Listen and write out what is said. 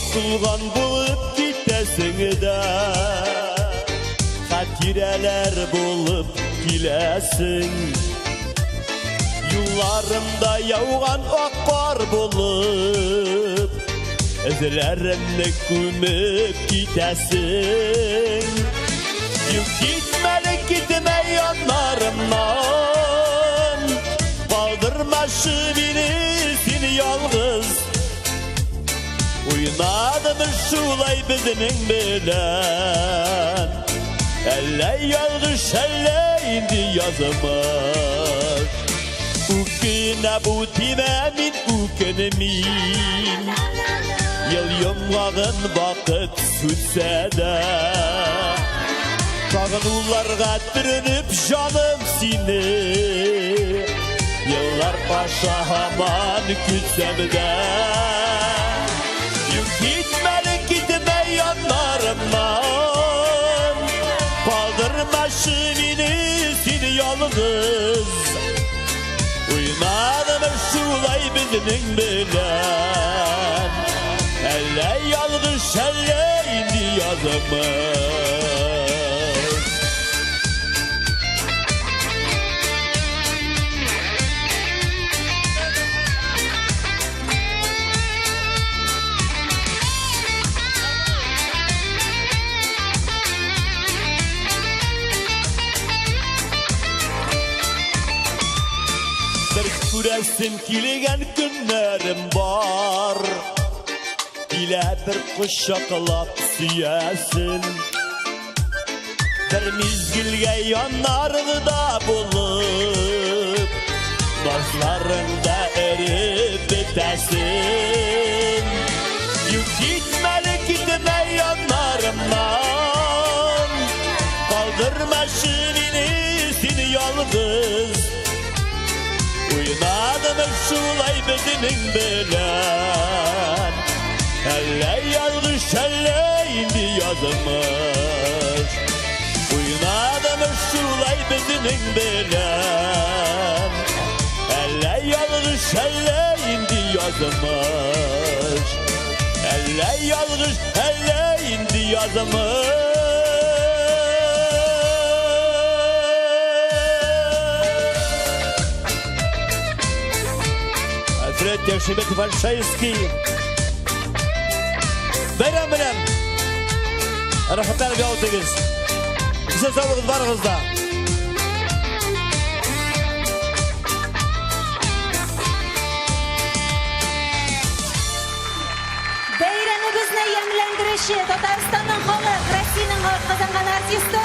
Unutulgan bulup gitesini de hatireler bulup gilesin. Yıllarımda yağan akbar bulup özlerimle gömüp gidesin. Yük gitmeli gitme yanlarımdan, kaldırma şu beni yalnız. Oynadım şulay bizinin bilen, elle yalgış elle indi yazımız. Ukine bu timemin ukenemin, yıl yomlağın vakit sütse de, Kağınlarga türünüp canım seni, yıllar başa haman kütsem de. Yük gitmeli gitme yanlarımdan, kaldırma şivini seni yalnız. Uyunadım şulay bizinin bilen, elle yalnız elle indi yazımız. Küresin kilegen günlerim var, dile bir kuşaklap süyesin. Bir mizgilge yanlarında bulup, başlarında erip bitesin. Yük gitmeli gitme yanlarımdan, kaldırma şivini seni yalnız. Uyunadım şulay bizinin bilen, elle yalgış elle indi yazımız. Uyunadım şulay bizinin bilen, elle yalgış elle indi yazımız. Elle yalgış elle indi yazımız. Devşibeti Varşayski Beyran bilen Rahatlar bir altınız. Bize sağlığınız varınızda. Beyranı bizne yemlendirişi Tataristan'ın halı, Rossiyanın halk kazangan artisti